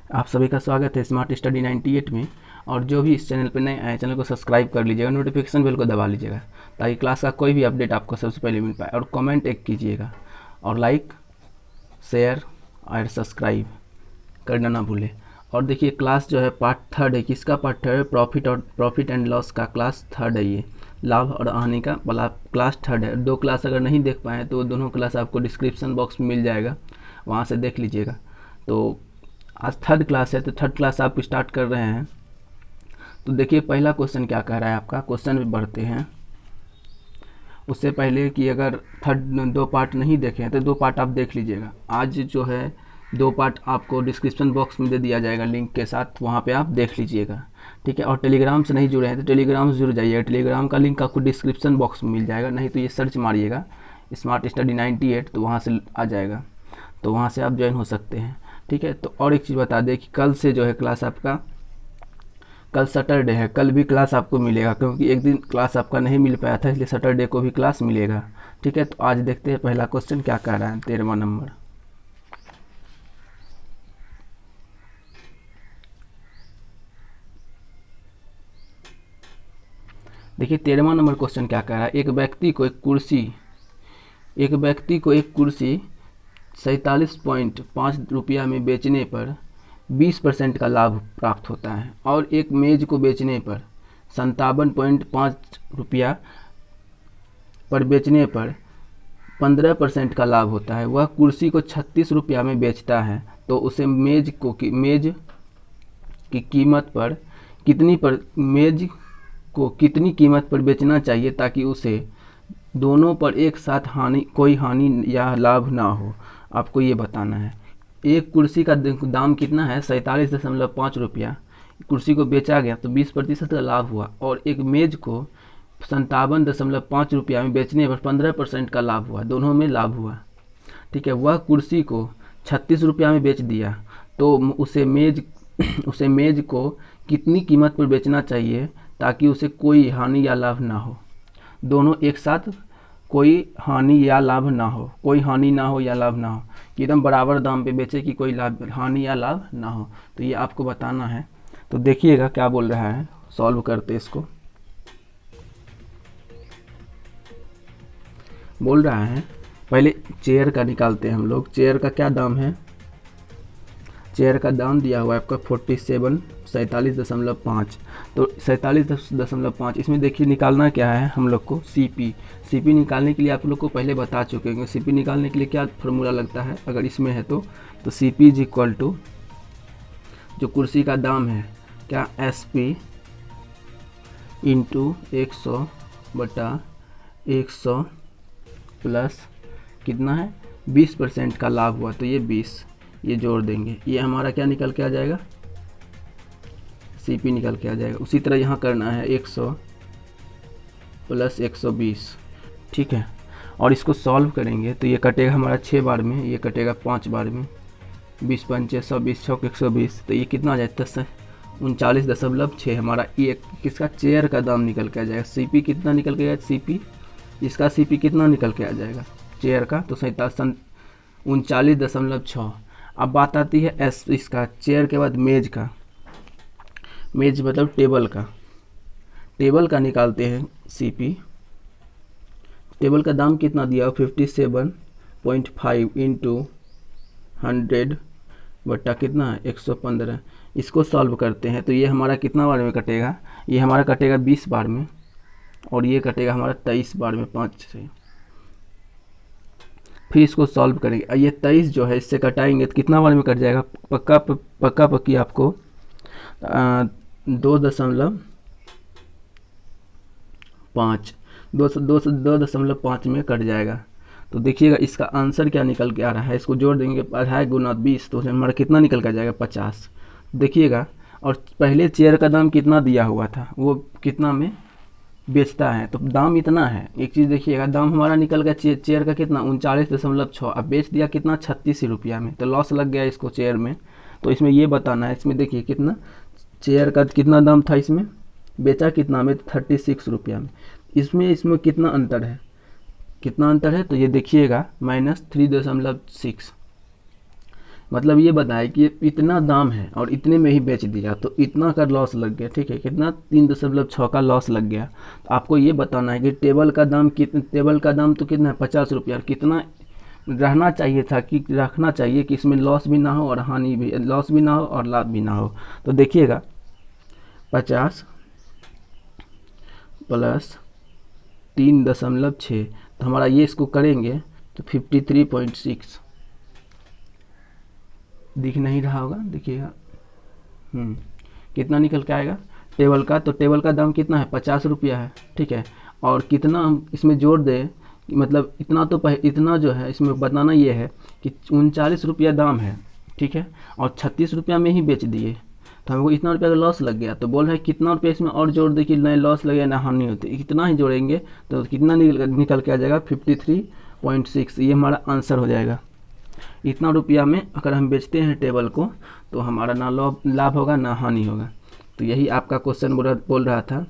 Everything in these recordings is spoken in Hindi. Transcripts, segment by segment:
आप सभी का स्वागत है स्मार्ट स्टडी 98 में। और जो भी इस चैनल पर नए आए, चैनल को सब्सक्राइब कर लीजिएगा, नोटिफिकेशन बेल को दबा लीजिएगा ताकि क्लास का कोई भी अपडेट आपको सबसे पहले मिल पाए। और कमेंट एक कीजिएगा और लाइक, शेयर और सब्सक्राइब करना ना भूलें। और देखिए, क्लास जो है पार्ट थर्ड है। किसका पार्ट थर्ड है? प्रॉफिट एंड लॉस का क्लास थर्ड है। ये लाभ और हानि का वाला क्लास थर्ड है। 2 क्लास अगर नहीं देख पाए तो दोनों क्लास आपको डिस्क्रिप्शन बॉक्स में मिल जाएगा, वहाँ से देख लीजिएगा। तो आज थर्ड क्लास है, तो थर्ड क्लास आप स्टार्ट कर रहे हैं। तो देखिए, पहला क्वेश्चन क्या कह रहा है आपका। क्वेश्चन में बढ़ते हैं उससे पहले कि अगर थर्ड 2 पार्ट नहीं देखे हैं तो 2 पार्ट आप देख लीजिएगा। आज जो है 2 पार्ट आपको डिस्क्रिप्शन बॉक्स में दे दिया जाएगा लिंक के साथ, वहाँ पे आप देख लीजिएगा, ठीक है। और टेलीग्राम से नहीं जुड़े हैं तो टेलीग्राम से जुड़ जाइएगा। टेलीग्राम का लिंक आपको डिस्क्रिप्शन बॉक्स में मिल जाएगा, नहीं तो ये सर्च मारिएगा स्मार्ट स्टडी 98 तो वहाँ से आ जाएगा, तो वहाँ से आप ज्वाइन हो सकते हैं, ठीक है। तो और एक चीज़ बता दें कि कल से जो है क्लास आपका, कल सैटरडे है, कल भी क्लास आपको मिलेगा, क्योंकि एक दिन क्लास आपका नहीं मिल पाया था, इसलिए सैटरडे को भी क्लास मिलेगा, ठीक है। तो आज देखते हैं पहला क्वेश्चन क्या कह रहा है। 13वां नंबर, देखिए 13वां नंबर क्वेश्चन क्या कह रहा है। एक व्यक्ति को एक कुर्सी 47.5 रुपया में बेचने पर 20% का लाभ प्राप्त होता है, और एक मेज को बेचने पर 57.5 रुपया पर बेचने पर 15% का लाभ होता है। वह कुर्सी को 36 रुपया में बेचता है, तो उसे मेज की कीमत पर कितनी कीमत पर बेचना चाहिए ताकि उसे दोनों पर एक साथ कोई हानि या लाभ ना हो। आपको ये बताना है। एक कुर्सी का दाम कितना है? 47.5 रुपया। कुर्सी को बेचा गया तो 20% का लाभ हुआ, और एक मेज को 57.5 रुपया में बेचने पर 15% का लाभ हुआ, दोनों में लाभ हुआ, ठीक है। वह कुर्सी को 36 रुपया में बेच दिया, तो उसे मेज को कितनी कीमत पर बेचना चाहिए ताकि उसे कोई हानि या लाभ ना हो। दोनों एक साथ कोई हानि या लाभ ना हो, कोई हानि ना हो या लाभ ना हो, कि एकदम बराबर दाम पे बेचे कि कोई हानि या लाभ ना हो। तो ये आपको बताना है। तो देखिएगा क्या बोल रहा है, सॉल्व करते इसको। बोल रहा है पहले चेयर का निकालते हैं हम लोग। चेयर का क्या दाम है? चेयर का दाम दिया हुआ है आपका 47.5। तो 47.5, इसमें देखिए निकालना क्या है हम लोग को, सीपी निकालने के लिए आप लोग को पहले बता चुके हैं। सीपी निकालने के लिए क्या फार्मूला लगता है अगर इसमें है तो सीपी इज इक्वल टू, जो कुर्सी का दाम है, क्या SP इंटू 100/100 प्लस कितना है 20% का लाभ हुआ, तो ये 20, ये जोड़ देंगे, ये हमारा क्या निकल के आ जाएगा, सीपी निकल के आ जाएगा। उसी तरह यहाँ करना है 100 प्लस 120, ठीक है। और इसको सॉल्व करेंगे तो ये कटेगा हमारा 6 बार में, ये कटेगा 5 बार में, 20 पंचे 120, 6 120, तो ये कितना आ जाए 39.6 हमारा ये किसका, चेयर का दाम निकल के आ जाएगा। सीपी कितना निकल के आएगा, सीपी इसका सीपी कितना निकल के आ जाएगा चेयर का, तो 39.6। अब बात आती है इसका चेयर के बाद मेज का। मेज मतलब टेबल का निकालते हैं सीपी। टेबल का दाम कितना दिया, 57.5 इंटू 100 बट्टा कितना है 115। इसको सॉल्व करते हैं तो ये हमारा कितना बार में कटेगा, ये हमारा कटेगा 20 बार में, और ये कटेगा हमारा 23 बार में 5 से। फिर इसको सॉल्व करेंगे, ये 23 जो है इससे कटाएंगे तो कितना बार में कट जाएगा, पक्की आपको 2.5 में कट जाएगा। तो देखिएगा इसका आंसर क्या निकल के आ रहा है। इसको जोड़ देंगे 2.5 गुना 20, तो हमारा कितना निकल के आ जाएगा 50, देखिएगा। और पहले चेयर का दाम कितना दिया हुआ था, वो कितना में बेचता है, तो दाम इतना है। एक चीज़ देखिएगा, दाम हमारा निकल गया चेयर का कितना 39.6, अब बेच दिया कितना 36 रुपया में, तो लॉस लग गया इसको चेयर में। तो इसमें ये बताना है, इसमें देखिए कितना चेयर का कितना दाम था, इसमें बेचा कितना में 36 रुपया में। इसमें कितना अंतर है, तो ये देखिएगा -3.6, मतलब ये बताए कि ये इतना दाम है और इतने में ही बेच दिया तो इतना का लॉस लग गया, ठीक है, कितना 3.6 का लॉस लग गया। तो आपको ये बताना है कि टेबल का दाम टेबल का दाम तो कितना है 50 रुपया, कितना रहना चाहिए था कि रखना चाहिए कि इसमें लॉस भी ना हो और हानि भी, लॉस भी ना हो और लाभ भी ना हो। तो देखिएगा 50 प्लस 3.6, तो हमारा ये इसको करेंगे तो 53.6 दिख नहीं रहा होगा, देखिएगा कितना निकल के आएगा टेबल का। तो टेबल का दाम कितना है 50 रुपया है, ठीक है, और कितना हम इसमें जोड़ दें, मतलब इतना तो इतना जो है इसमें बताना ये है कि 39 रुपया दाम है, ठीक है, और 36 रुपया में ही बेच दिए तो हमको इतना रुपया का लॉस लग गया। तो बोल रहे हैं कितना रुपया इसमें और जोड़ दे कि नए लॉस लगे ना हानि होती, इतना ही जोड़ेंगे तो कितना निकल के आ जाएगा 53.6, ये हमारा आंसर हो जाएगा। इतना रुपया में अगर हम बेचते हैं टेबल को तो हमारा ना लाभ होगा ना हानि होगा। तो यही आपका क्वेश्चन बोल रहा था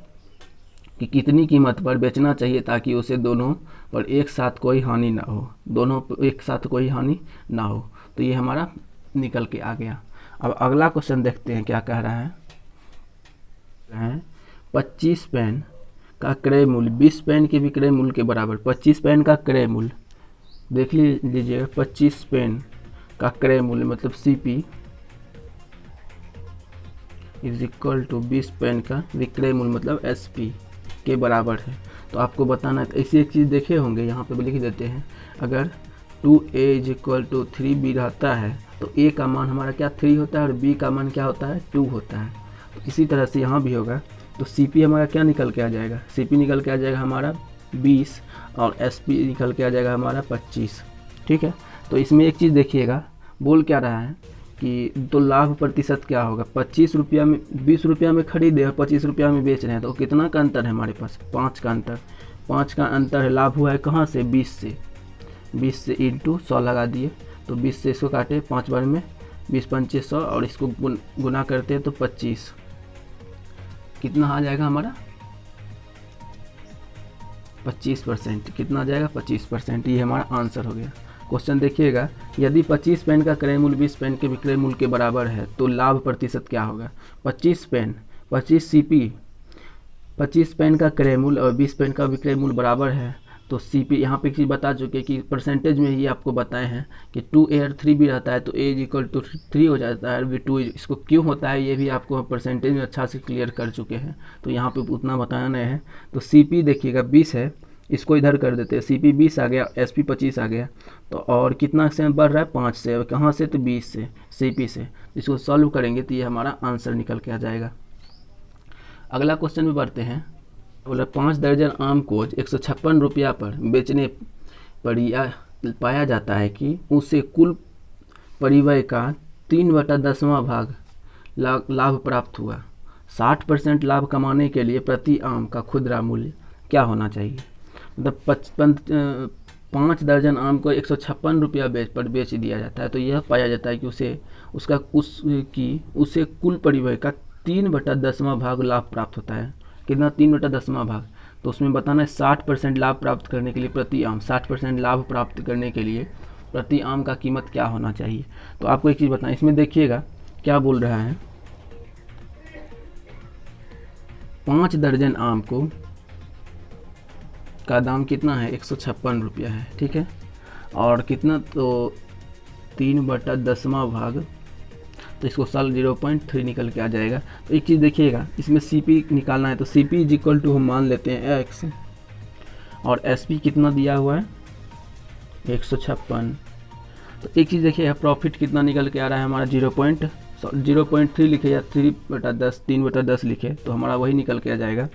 कि कितनी कीमत पर बेचना चाहिए ताकि उसे दोनों पर एक साथ कोई हानि ना हो, दोनों पर एक साथ कोई हानि ना हो। तो ये हमारा निकल के आ गया। अब अगला क्वेश्चन देखते हैं क्या कह रहा है। 25 पेन का क्रय मूल्य 20 पेन के विक्रय मूल्य के बराबर। 25 पेन का क्रय मूल्य देख लीजिएगा, 25 पेन का क्रय मूल्य मतलब CP is equal to 20 pen का विक्रय मूल्य मतलब SP के बराबर है। तो आपको बताना है, तो ऐसी एक चीज़ देखे होंगे, यहाँ पे लिख देते हैं, अगर 2A is equal to 3B रहता है तो A का मान हमारा क्या 3 होता है और B का मान क्या होता है 2 होता है। तो इसी तरह से यहाँ भी होगा। तो CP हमारा क्या निकल के आ जाएगा, CP निकल के आ जाएगा हमारा 20 और SP निकल के आ जाएगा हमारा 25, ठीक है। तो इसमें एक चीज़ देखिएगा, बोल क्या रहा है कि तो लाभ प्रतिशत क्या होगा, 25 रुपया में 20 रुपया में खरीदे और 25 रुपया में बेच रहे हैं तो कितना का अंतर है हमारे पास 5 का अंतर, 5 का अंतर है। लाभ हुआ है कहाँ से 20 से इंटू 100 लगा दिए, तो 20 से इसको काटे 5 बार में 20 पंचे 100 और इसको गुना करते हैं तो 25, कितना आ जाएगा हमारा 25%, कितना आ जाएगा 25%। ये हमारा आंसर हो गया। क्वेश्चन देखिएगा, यदि 25 पेन का क्रय मूल्य 20 पेन के विक्रय मूल्य के बराबर है तो लाभ प्रतिशत क्या होगा। 25 पेन 25 CP 25 पेन का क्रय मूल्य और 20 पेन का विक्रय मूल्य बराबर है तो CP यहाँ पे एक चीज़ बता चुके कि परसेंटेज में ही आपको बताए हैं कि 2A और 3B रहता है तो A इज इक्वल टू 3 हो जाता है और 2 इसको क्यों होता है ये भी आपको परसेंटेज में अच्छा से क्लियर कर चुके हैं, तो यहाँ पे उतना बताना नहीं है। तो CP देखिएगा 20 है, इसको इधर कर देते हैं, CP 20 आ गया, SP 25 आ गया, तो और कितना से बढ़ रहा है 5 से, कहाँ से तो 20 से CP से, इसको सॉल्व करेंगे तो ये हमारा आंसर निकल के आ जाएगा। अगला क्वेश्चन में बढ़ते हैं। बोला 5 दर्जन आम को 156 रुपया पर बेचने पर पाया जाता है कि उसे कुल परिव्यय का 3/10वां भाग लाभ प्राप्त हुआ। 60% लाभ कमाने के लिए प्रति आम का खुदरा मूल्य क्या होना चाहिए। मतलब 5 दर्जन आम को 156 रुपया पर बेच दिया जाता है तो यह पाया जाता है कि उसे कुल परिव्यय का 3/10वां भाग लाभ प्राप्त होता है। कितना 3/10वां भाग, तो उसमें बताना है 60% लाभ प्राप्त करने के लिए प्रति आम, 60% लाभ प्राप्त करने के लिए प्रति आम का कीमत क्या होना चाहिए। तो आपको एक चीज़ बताएं, इसमें देखिएगा क्या बोल रहा है, 5 दर्जन आम को का दाम कितना है 156 रुपया है, ठीक है, और कितना तो 3/10वां भाग, तो इसको साल 0.3 निकल के आ जाएगा। तो एक चीज़ देखिएगा, इसमें CP निकालना है तो CP इज इक्वल टू हम मान लेते हैं X और SP कितना दिया हुआ है 156। तो एक चीज़ देखिएगा, प्रॉफिट कितना निकल के आ रहा है हमारा 0.3 लिखे या 3/10 लिखे तो हमारा वही निकल के आ जाएगा।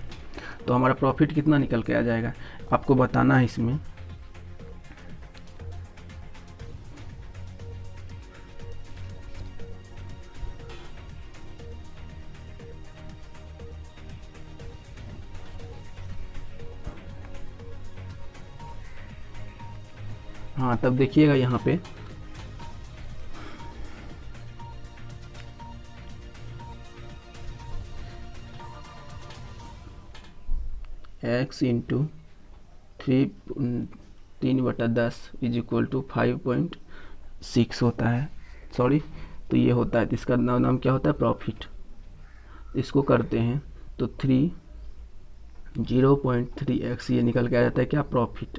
तो हमारा प्रॉफिट कितना निकल के आ जाएगा आपको बताना है इसमें। हाँ तब देखिएगा यहाँ पे x into 3/10 is equal to 5.6 होता है। सॉरी, तो ये होता है, तो इसका नाम क्या होता है, प्रॉफिट। इसको करते हैं तो 0.3x ये निकल के आ जाता है क्या, प्रॉफिट।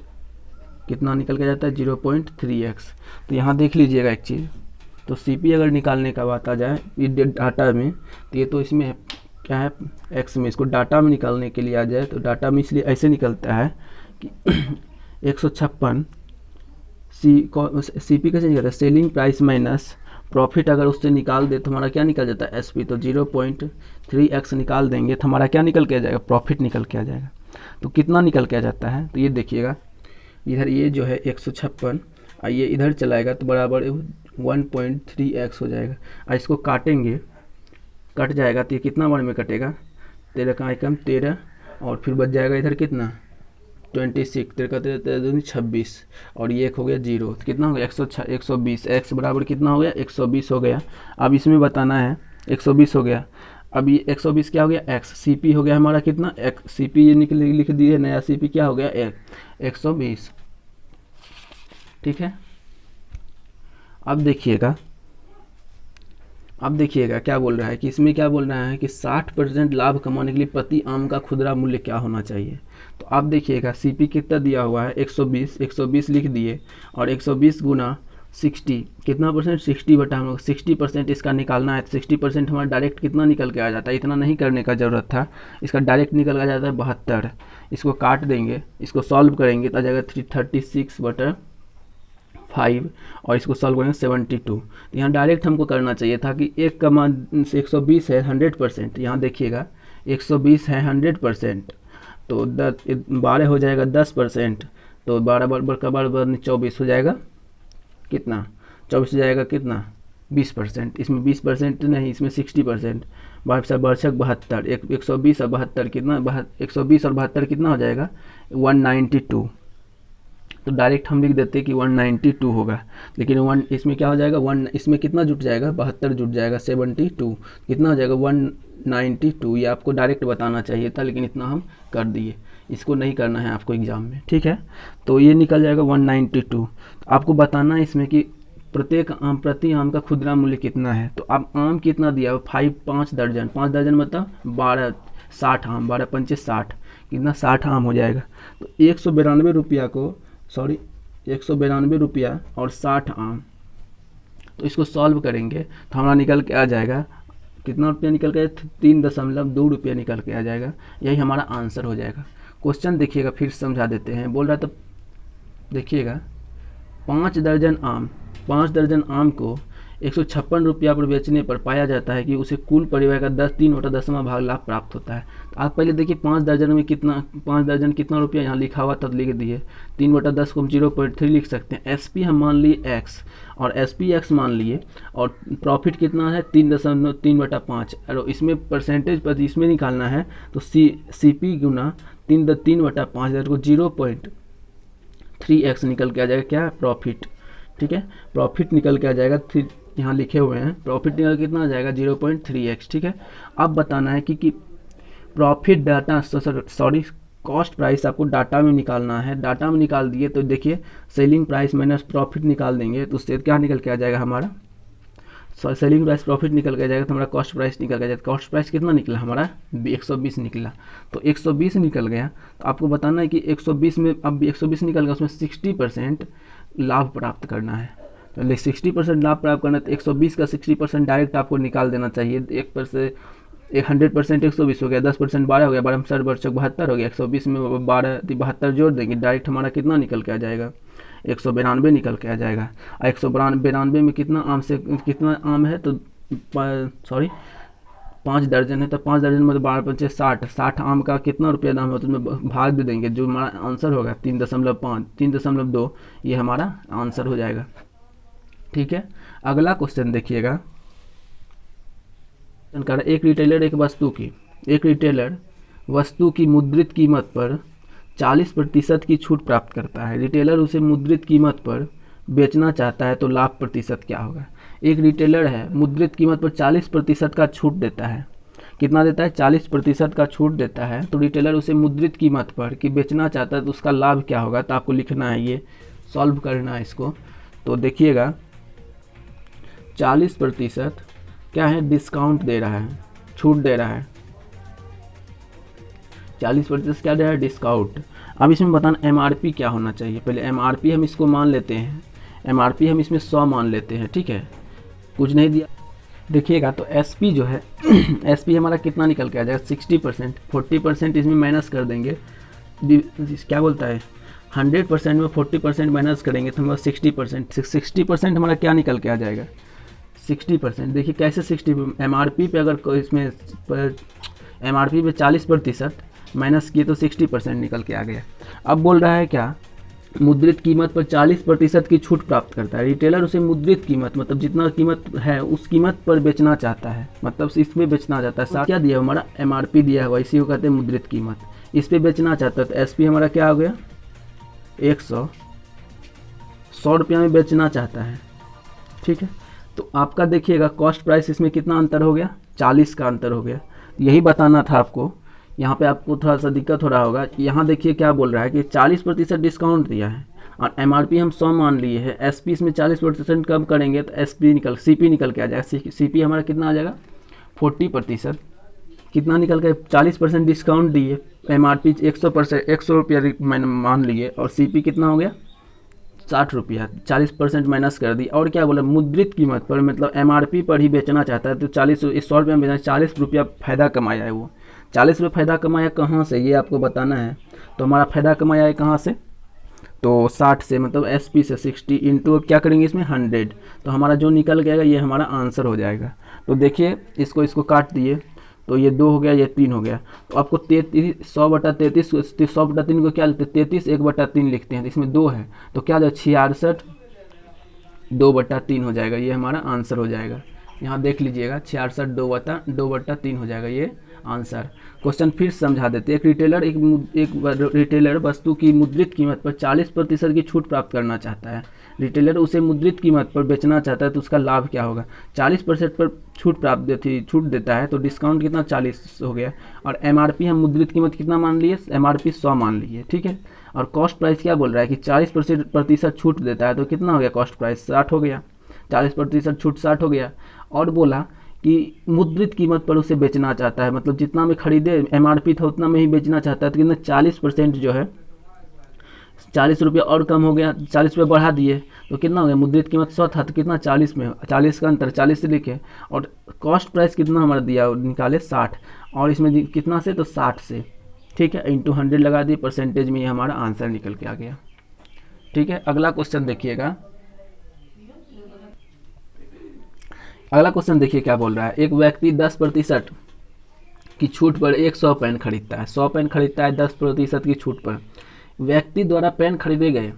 कितना निकल के जाता है, 0.3x। तो यहाँ देख लीजिएगा एक चीज़, तो CP अगर निकालने का बात आ जाए ये डाटा में, तो ये तो इसमें क्या है, x में, इसको डाटा में निकालने के लिए आ जाए तो डाटा में इसलिए ऐसे निकलता है कि 156 CP कैसे निकलता है, सेलिंग प्राइस माइनस प्रॉफिट। अगर उससे निकाल दे तो हमारा क्या निकल जाता है, SP। तो 0.3x निकाल देंगे तो हमारा क्या निकल के आ जाएगा, प्रॉफिट निकल के आ जाएगा। तो कितना निकल के आ जाता है, तो ये देखिएगा, इधर ये जो है 156, ये इधर चलाएगा तो बराबर 1.3x हो जाएगा। और इसको काटेंगे, कट जाएगा तो ये कितना बार में कटेगा, 13 का आइकन 13, और फिर बच जाएगा इधर कितना 26, 13 13 26, और ये एक हो गया 0, तो कितना हो गया 120। x बराबर कितना हो गया, 120 हो गया। अब इसमें बताना है 120 हो गया, अब ये 120 क्या हो गया, x। CP हो गया हमारा कितना, x। CP ये लिख दिए, नया CP क्या हो गया, 120। ठीक है, अब देखिएगा क्या बोल रहा है कि इसमें क्या बोल रहा है कि 60% लाभ कमाने के लिए प्रति आम का खुदरा मूल्य क्या होना चाहिए। तो आप देखिएगा CP कितना दिया हुआ है, 120 लिख दिए, और 120 गुना 60 कितना परसेंट, 60 बटा हम लोग 60% इसका निकालना है। तो 60% हमारा डायरेक्ट कितना निकल के आ जाता है, इतना नहीं करने का ज़रूरत था, इसका डायरेक्ट निकल के आ जाता है 72। इसको काट देंगे, इसको सॉल्व करेंगे तो आ जाएगा 336/5, और इसको सॉल्व करेंगे 72। तो यहाँ डायरेक्ट हमको करना चाहिए था कि 1 का मान 120 है 100%, यहाँ देखिएगा 120 है 100%, तो 12 हो जाएगा 10%, तो 12 बराबर का बराबर 24 हो जाएगा, कितना 24 हो जाएगा, कितना 20%। इसमें 20% नहीं, इसमें 60%। 72 120 और 72 कितना, 120 और 72 कितना हो जाएगा, 192। तो डायरेक्ट हम लिख देते कि 192 होगा, लेकिन 1 इसमें क्या हो जाएगा, 1 इसमें कितना जुट जाएगा, 72 जुट जाएगा, 72 कितना हो जाएगा, 192। ये आपको डायरेक्ट बताना चाहिए था, लेकिन इतना हम कर दिए, इसको नहीं करना है आपको एग्जाम में। ठीक है, तो ये निकल जाएगा 192। आपको बताना है इसमें कि प्रति आम का खुदरा मूल्य कितना है। तो अब आम कितना दिया है, 5 दर्जन, 5 दर्जन मतलब 60 आम, 12 पंचे 60, कितना 60 आम हो जाएगा। तो 192 रुपया को, सॉरी 192 रुपया और 60 आम, तो इसको सॉल्व करेंगे तो हमारा निकल के आ जाएगा कितना रुपया निकल के, 3.2 रुपया निकल के आ जाएगा। यही हमारा आंसर हो जाएगा। क्वेश्चन देखिएगा, फिर समझा देते हैं। बोल रहा है तो देखिएगा, 5 दर्जन आम को 156 रुपया पर बेचने पर पाया जाता है कि उसे कुल परिवार का 3/10वां भाग लाभ प्राप्त होता है। तो आप पहले देखिए 5 दर्जन में कितना, 5 दर्जन कितना रुपया यहाँ लिखा हुआ तब लिख दिए, 3/10 को हम 0.3 लिख सकते हैं। SP हम मान लिए x, और SPX मान लिए, और प्रॉफिट कितना है 3.5, और इसमें परसेंटेज पर इसमें निकालना है तो CP गुना 3/5 को 0.3x निकल के आ जाएगा क्या, प्रॉफिट। ठीक है, प्रॉफिट निकल के आ जाएगा, यहाँ लिखे हुए हैं प्रॉफिट निकल कितना आ जाएगा, 0.3x। ठीक है, अब बताना है कि profit data, sorry cost price आपको डाटा में निकालना है। डाटा में निकाल दिए तो देखिए सेलिंग प्राइस माइनस प्रॉफिट निकाल देंगे तो उससे क्या निकल के आ जाएगा हमारा, सेलिंग प्राइस प्रॉफिट निकल के जाएगा तो हमारा कॉस्ट प्राइस निकल के जाएगा। कॉस्ट प्राइस कितना निकला हमारा, 120 निकला। तो 120 निकल गया, तो आपको बताना है कि 120 में, अब 120 निकल गया, उसमें 60% लाभ प्राप्त करना है। तो 60% लाभ प्राप्त करना है तो 120 का 60% डायरेक्ट आपको निकाल देना चाहिए। 100% 120 हो गया, 10% 12 हो गया, 12 72 हो गया, 120 में 12 72 जोड़ देंगे, डायरेक्ट हमारा कितना निकल के आ जाएगा, 192 निकल के आ जाएगा। और 192 में कितना आम से कितना आम है, तो सॉरी 5 दर्जन है, तो 5 दर्जन में तो 12 पंचे 60 आम का कितना रुपया दाम है, तो उसमें भाग दे देंगे, जो हमारा आंसर होगा 3.5 3.2, ये हमारा आंसर हो जाएगा। ठीक है, अगला क्वेश्चन देखिएगा, एक रिटेलर वस्तु की मुद्रित कीमत पर 40% की छूट प्राप्त करता है। रिटेलर उसे मुद्रित कीमत पर बेचना चाहता है तो लाभ प्रतिशत क्या होगा। एक रिटेलर है, मुद्रित कीमत पर 40% का छूट देता है। कितना देता है, 40% का छूट देता है। तो रिटेलर उसे मुद्रित कीमत पर कि बेचना चाहता है तो उसका लाभ क्या होगा। तो आपको लिखना है, ये सॉल्व करना है इसको। तो देखिएगा 40% क्या है, डिस्काउंट दे रहा है, छूट दे रहा है। 40% क्या दे रहा है, डिस्काउंट। अब इसमें बताना MRP क्या होना चाहिए। पहले MRP हम इसको मान लेते हैं, MRP हम इसमें 100 मान लेते हैं, ठीक है, कुछ नहीं दिया। देखिएगा तो SP जो है SP हमारा कितना निकल के आ जाएगा, 60%। 40% इसमें माइनस कर देंगे, क्या बोलता है 100% में 40% माइनस करेंगे तो हमारा 60%। 60% हमारा क्या निकल के आ जाएगा, 60%। देखिए कैसे 60, MRP पे अगर कोई इसमें MRP पे 40% माइनस किए तो 60% निकल के आ गया। अब बोल रहा है क्या, मुद्रित कीमत पर 40% की छूट प्राप्त करता है। रिटेलर उसे मुद्रित कीमत मतलब जितना कीमत है उस कीमत पर बेचना चाहता है, मतलब इसमें बेचना चाहता है। साथ क्या दिया हमारा, MRP दिया हुआ, इसी को कहते हैं मुद्रित कीमत। इस पे बेचना चाहता है तो SP हमारा क्या हो गया, 100 रुपया में बेचना चाहता है, ठीक है। तो आपका देखिएगा कॉस्ट प्राइस इसमें कितना अंतर हो गया, 40 का अंतर हो गया। यही बताना था आपको, यहाँ पे आपको थोड़ा सा दिक्कत हो रहा होगा। यहाँ देखिए क्या बोल रहा है कि 40% डिस्काउंट दिया है और MRP हम 100 मान लिए हैं। SP इसमें 40% कम करेंगे तो CP निकल के आ जाएगा। CP हमारा कितना आ जाएगा, 40%। कितना निकल के, 40% डिस्काउंट दिए, MRP 100 रुपया मैंने मान लिए और CP कितना हो गया, 60 रुपया। 40% माइनस कर दी। और क्या बोला, मुद्रित कीमत पर मतलब MRP पर ही बेचना चाहता है तो 100 रुपये में बेचना, 40 रुपया फ़ायदा कमाया है वो। 40 रुपये फ़ायदा कमाया कहाँ से, ये आपको बताना है। तो हमारा फ़ायदा कमाया है कहाँ से, तो 60 से, मतलब SP से 60 इंटू क्या करेंगे इसमें 100, तो हमारा जो निकल गएगा ये हमारा आंसर हो जाएगा। तो देखिए इसको काट दिए तो ये 2 हो गया, ये 3 हो गया। तो आपको 100/33 100/3 को क्या लिखते हैं, 33 1/3 लिखते हैं, तो इसमें 2 है तो क्या हो जाएगा 66 2/3 हो जाएगा, ये हमारा आंसर हो जाएगा। यहाँ देख लीजिएगा 66 2/3 हो जाएगा ये आंसर। क्वेश्चन फिर समझा देते हैं। एक रिटेलर वस्तु की मुद्रित कीमत पर 40% की छूट प्राप्त करना चाहता है। रिटेलर उसे मुद्रित कीमत पर बेचना चाहता है तो उसका लाभ क्या होगा, 40% पर छूट देता है तो डिस्काउंट कितना 40 हो गया। और MRP हम मुद्रित कीमत कितना मान लिए, MRP 100 मान लिए, ठीक है। और कॉस्ट प्राइस क्या बोल रहा है कि 40% छूट देता है तो कितना हो गया, कॉस्ट प्राइस 60 हो गया। 40% छूट 60 हो गया। और बोला कि मुद्रित कीमत पर उसे बेचना चाहता है, मतलब जितना में खरीदे MRP था उतना में ही बेचना चाहता है तो कितना 40% जो है 40 रुपये और कम हो गया, 40 रुपये बढ़ा दिए तो कितना हो गया, मुद्रित कीमत 100 था तो कितना 40 में, 40 का अंतर 40 से लिखे। और कॉस्ट प्राइस कितना हमारा दिया निकाले 60, और इसमें कितना से तो 60 से, ठीक है, इंटू 100 लगा दिए, परसेंटेज में ये हमारा आंसर निकल के आ गया, ठीक है। अगला क्वेश्चन देखिएगा, अगला क्वेश्चन देखिए क्या बोल रहा है। एक व्यक्ति 10% की छूट पर 100 पेन खरीदता है, 100 पेन खरीदता है 10% की छूट पर। व्यक्ति द्वारा पेन खरीदे गए,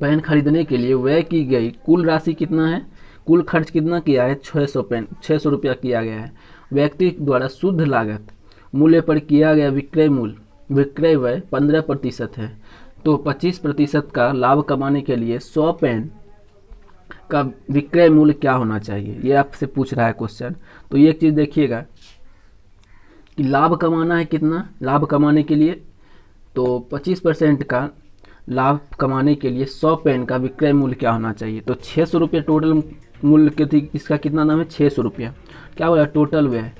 पेन खरीदने के लिए व्यय की गई कुल राशि कितना है, कुल खर्च कितना किया है, 600 रुपया किया गया है। व्यक्ति द्वारा शुद्ध लागत मूल्य पर किया गया विक्रय व्यय 15% है, तो 25% का लाभ कमाने के लिए 100 पेन का विक्रय मूल्य क्या होना चाहिए, ये आपसे पूछ रहा है क्वेश्चन। तो ये एक चीज़ देखिएगा कि लाभ कमाना है कितना, लाभ कमाने के लिए तो 25% का लाभ कमाने के लिए 100 पेन का विक्रय मूल्य क्या होना चाहिए, तो 600 रुपये टोटल मूल्य के थी, इसका कितना नाम है 600 रुपया। क्या बोला, टोटल व्यय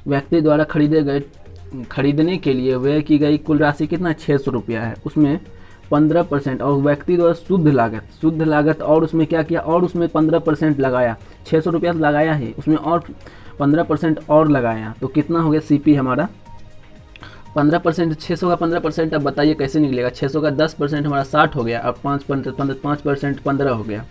व्यक्ति द्वारा खरीदने के लिए व्यय की गई कुल राशि कितना 600 रुपया है, उसमें 15% और व्यक्ति द्वारा शुद्ध लागत और उसमें क्या किया, और उसमें 15% लगाया, 600 रुपया लगाया है उसमें और 15% और लगाया तो कितना हो गया CP हमारा 15%। 600 का 15%, अब बताइए कैसे निकलेगा, 600 का 10% हमारा 60 हो गया, अब 5% 15 हो गया,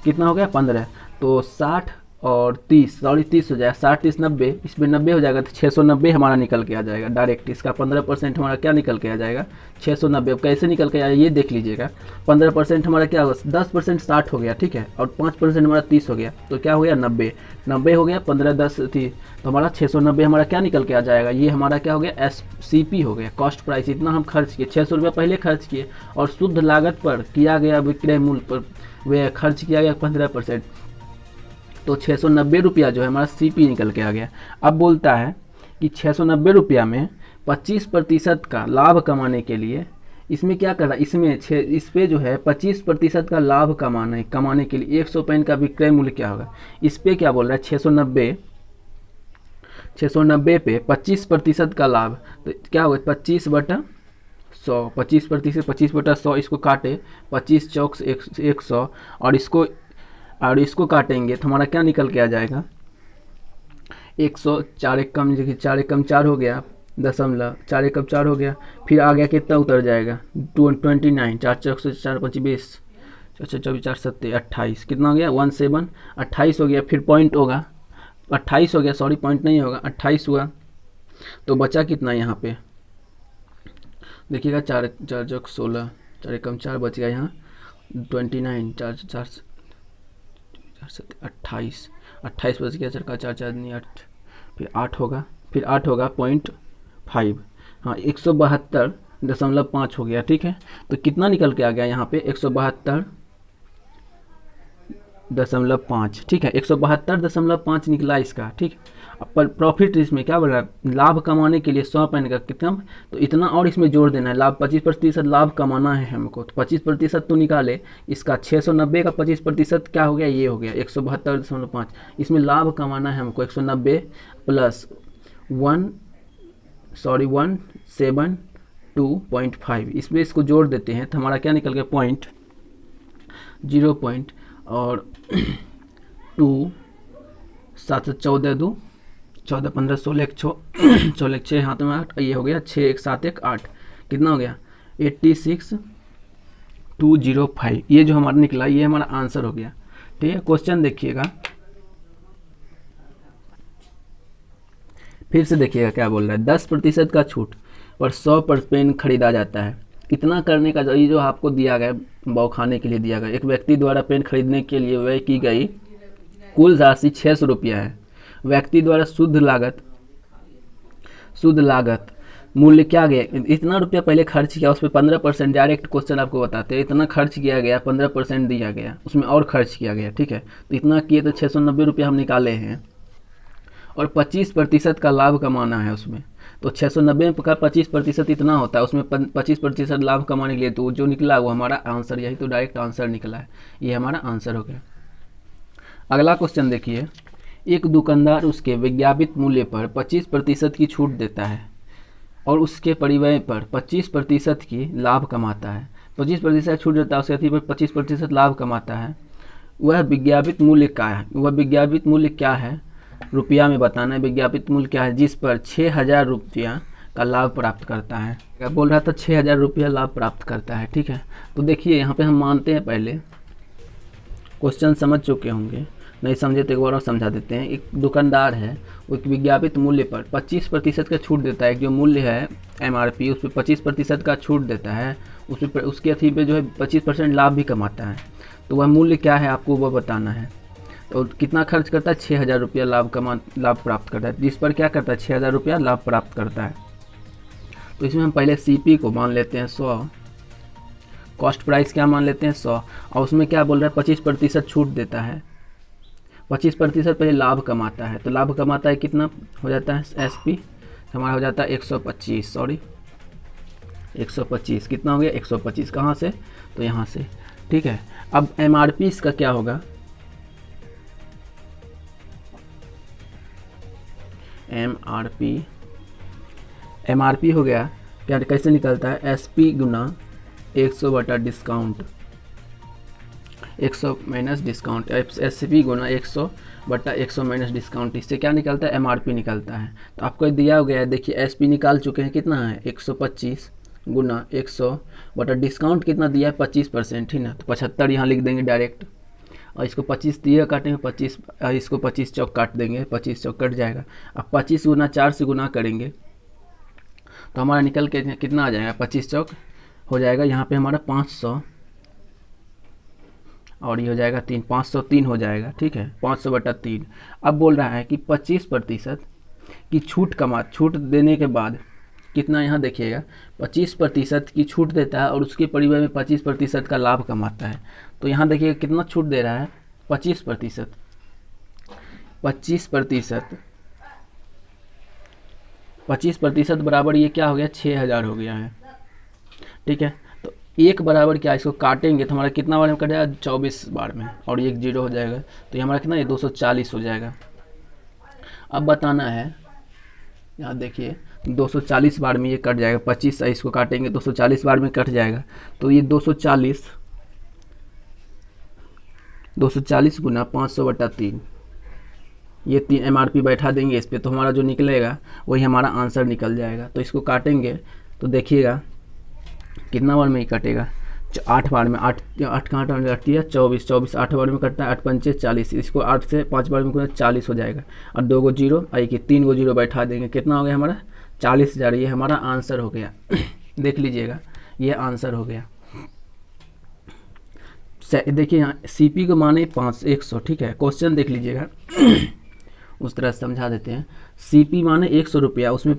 कितना हो गया 15, तो 60 और 30 हो जाएगा, 60 30 90, इसमें 90 हो जाएगा तो 690 हमारा निकल के आ जाएगा डायरेक्ट। इसका 15% हमारा क्या निकल के आ जाएगा 690। अब कैसे निकल के आया ये देख लीजिएगा, 15% हमारा क्या होगा, 10% 60 हो गया, ठीक है, और 5% हमारा 30 हो गया तो क्या हो गया 90 हो गया, 15 10 थी तो हमारा 690 हमारा क्या निकल के आ जाएगा, ये हमारा क्या हो गया CP हो गया, कॉस्ट प्राइस। इतना हम खर्च किए, 600 रुपये पहले खर्च किए और शुद्ध लागत पर किया गया विक्रय मूल्य पर वे खर्च किया गया 15%, तो 690 रुपया जो है हमारा CP निकल के आ गया। अब बोलता है कि 690 रुपया में 25% का लाभ कमाने के लिए इसमें क्या करना है, इसमें इस पे जो है 25% का लाभ कमाना है। कमाने के लिए 100 पेन का विक्रय मूल्य क्या होगा, इस पे क्या बोल रहा है 690 पे 25% का लाभ, तो क्या होगा 25/100, 25%, 25/100, इसको काटे 25 चौक से 100 और इसको काटेंगे तो हमारा क्या निकल के आ जाएगा 100, 4 एक कम, देखिए 4 एक कम 4 हो गया, दशमलव 4 एक कम 4 हो गया, फिर आ गया कितना उतर जाएगा 29, 4 चौक से 4 5 20, 4 24 4 7 28, कितना हो गया 17, 28 हो गया, फिर पॉइंट होगा 28 हो गया, सॉरी पॉइंट नहीं होगा 28 हुआ, तो बचा कितना यहाँ पे देखिएगा 4 चौक 16, 4 एक कम 4 बच गया यहाँ 29, 4 4 28, 28 बच गया, 4 का 4 4 नहीं 8, फिर 8 होगा, फिर 8 होगा 0.5, हाँ 172.5 हो गया। ठीक है, तो कितना निकल के आ गया यहाँ पे 172.5, ठीक है 172.5 निकला इसका। ठीक, पर प्रॉफिट इसमें क्या बोल रहा है, लाभ कमाने के लिए 100 पेन का कितना, तो इतना और इसमें जोड़ देना है, लाभ 25% लाभ कमाना है हमको, तो 25% तो निकाले, इसका 690 का 25% क्या हो गया, ये हो गया 172.5, इसमें लाभ कमाना है हमको 190 प्लस 172.5, इसमें इसको जोड़ देते हैं तो हमारा क्या निकल गया 0.0 और 2 7 14 2 14 15 16 1 16 6 हाथ में 8, ये हो गया 6 1 7 1 8, कितना हो गया 86,205, ये जो हमारा निकला ये हमारा आंसर हो गया। ठीक है, क्वेश्चन देखिएगा फिर से, देखिएगा क्या बोल रहा है, 10% का छूट पर 100 पर पेन खरीदा जाता है, कितना करने का, ये जो आपको दिया गया बौखाने के लिए दिया गया, एक व्यक्ति द्वारा पेन खरीदने के लिए व्यय की गई कुल राशि 600 रुपया है, व्यक्ति द्वारा शुद्ध लागत मूल्य क्या गया, इतना रुपया पहले खर्च किया, उस पर 15%, डायरेक्ट क्वेश्चन आपको बताते हैं, इतना खर्च किया गया 15% दिया गया, उसमें और खर्च किया गया। ठीक है, तो इतना किए तो 690 रुपया हम निकाले हैं, और 25% का लाभ कमाना है उसमें, तो 690 का 25% इतना होता है, उसमें 25% लाभ कमाने के लिए, तो जो निकला वो हमारा आंसर, यही तो डायरेक्ट आंसर निकला है, ये हमारा आंसर हो गया। अगला क्वेश्चन देखिए, एक दुकानदार उसके विज्ञापित मूल्य पर 25% की छूट देता है और उसके परिव्यय पर 25% की लाभ कमाता है, 25% छूट देता है, उसके अति पर 25% लाभ कमाता है, वह विज्ञापित मूल्य क्या है, रुपया में बताना है विज्ञापित मूल्य क्या है, जिस पर 6,000 रुपया का लाभ प्राप्त करता है। क्या बोल रहा था 6,000 रुपया लाभ प्राप्त करता है। ठीक है, तो देखिए यहाँ पे हम मानते हैं, पहले क्वेश्चन समझ चुके होंगे, नहीं समझे तो एक बार और समझा देते हैं। एक दुकानदार है, वो एक विज्ञापित मूल्य पर 25% का छूट देता है, जो मूल्य है MRP उस पर 25% का छूट देता है, उसके अथी पे जो है 25% लाभ भी कमाता है, तो वह मूल्य क्या है आपको वो बताना है। तो कितना खर्च करता है 6,000 रुपया लाभ प्राप्त करता है, जिस पर क्या करता है 6,000 रुपया लाभ प्राप्त करता है। तो इसमें हम पहले CP को मान लेते हैं 100, कॉस्ट प्राइस क्या मान लेते हैं 100, और उसमें क्या बोल रहा है 25% छूट देता है, 25% पहले लाभ कमाता है, तो लाभ कमाता है कितना हो जाता है SP हमारा हो जाता है 125, सॉरी 125, कितना हो गया 125, कहाँ से, तो यहाँ से। ठीक है, अब MRP इसका क्या होगा, MRP हो गया क्या, कैसे निकलता है SP गुना 100 बटा डिस्काउंट, 100 माइनस डिस्काउंट, SP गुना 100 बटा 100 माइनस डिस्काउंट, इससे क्या निकलता है MRP निकलता है। तो आपको दिया हो गया है, देखिए SP निकाल चुके हैं, कितना है 125 गुना 100 बटा डिस्काउंट कितना दिया है 25%, ठीक ना, तो 75 यहाँ लिख देंगे डायरेक्ट, और इसको 25 दिया काटेंगे 25, इसको 25 चौक काट देंगे, 25 चौक कट जाएगा। अब 25 गुना 4 से गुना करेंगे तो हमारा निकल के कितना आ जाएगा 25 चौक हो जाएगा, यहाँ पे हमारा 500 और ये हो जाएगा 3, 503 हो जाएगा। ठीक है, 500 बटा 3। अब बोल रहा है कि 25% की छूट देने के बाद कितना, यहाँ देखिएगा 25% की छूट देता है और उसके परिव्यय में 25% का लाभ कमाता है। तो यहाँ देखिएगा कितना छूट दे रहा है 25%, 25% बराबर ये क्या हो गया 6,000 हो गया है। ठीक है। तो 1 बराबर क्या, इसको काटेंगे तो हमारा कितना बार में कट जाएगा, 24 बार में, और एक जीरो हो जाएगा, तो ये हमारा कितना, ये 240 हो जाएगा। अब बताना है, यहाँ देखिए 240 बार में ये कट जाएगा, 25 है, इसको काटेंगे 240 बार में कट जाएगा, तो ये 240 गुना 500/3, ये 3 MRP बैठा देंगे इस पर, तो हमारा जो निकलेगा वही हमारा आंसर निकल जाएगा। तो इसको काटेंगे तो देखिएगा कितना बार में ही कटेगा, 8 बार में, 8 कहाँ कटती है, 24 8 बार में कटता है, 8 पंचे 40, इसको 8 से 5 बार में 40 हो जाएगा, और 2 गो जीरो आई कि 3 गो जीरो बैठा देंगे, कितना हो गया हमारा 40,000, ये हमारा आंसर हो गया। देख लीजिएगा ये आंसर हो गया। देखिए यहाँ CP को माने 100, ठीक है, क्वेश्चन देख लीजिएगा। उस तरह से समझा देते हैं। CP माने 100 रुपया, उसमें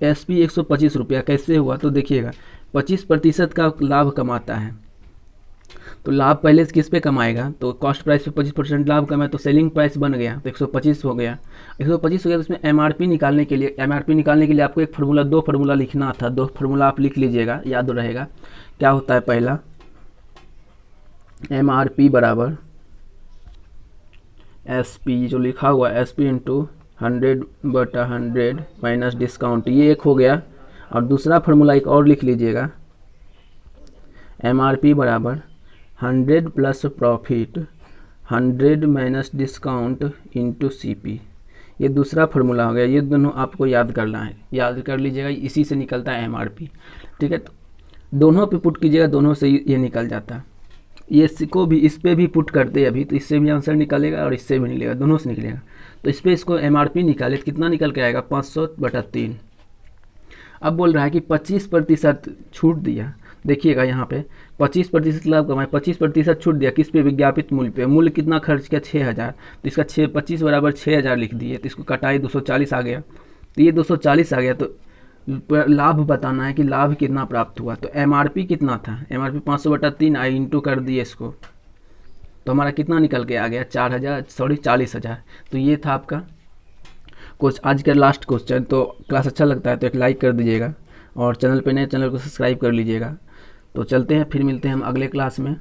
SP 125 रुपया, कैसे हुआ तो देखिएगा 25% का लाभ कमाता है, तो लाभ पहले से किस पे कमाएगा, तो कॉस्ट प्राइस पे 25% लाभ कमाए, तो सेलिंग प्राइस बन गया, तो 125 हो गया। 125 हो गया तो उसमें MRP निकालने के लिए आपको एक फार्मूला, 2 फार्मूला लिखना था, 2 फार्मूला आप लिख लीजिएगा, याद रहेगा। क्या होता है, पहला MRP बराबर SP, जो लिखा हुआ SP इंटू 100/100 माइनस डिस्काउंट, ये एक हो गया। और दूसरा फार्मूला एक और लिख लीजिएगा, MRP बराबर 100 plus profit 100 minus discount into CP, ये दूसरा फार्मूला हो गया। ये दोनों आपको याद करना है, याद कर लीजिएगा, इसी से निकलता है MRP, ठीक है। तो दोनों पे पुट कीजिएगा, दोनों से ये निकल जाता है। ये को भी इस पे भी पुट करते हैं अभी, तो इससे भी आंसर निकलेगा और इससे भी निकलेगा, दोनों से निकलेगा। तो इस पे इसको MRP निकाले तो कितना निकल के आएगा, 500/3। अब बोल रहा है कि 25% छूट दिया, देखिएगा यहाँ पे 25% लाभ कमाए, 25% छूट दिया किस पे, विज्ञापित मूल्य पे। मूल्य कितना खर्च किया, 6,000, तो इसका 25 बराबर 6,000 लिख दिए, तो इसको कटाई 240 आ गया, तो ये 240 आ गया। तो लाभ बताना है कि लाभ कितना प्राप्त हुआ, तो MRP कितना था, MRP 500/3 आई, इंटू कर दिए इसको, तो हमारा कितना निकल के आ गया, 40,000। तो ये था आपका कुछ आज का लास्ट क्वेश्चन। तो क्लास अच्छा लगता है तो एक लाइक कर दीजिएगा, और चैनल पे नए, चैनल को सब्सक्राइब कर लीजिएगा। तो चलते हैं, फिर मिलते हैं हम अगले क्लास में।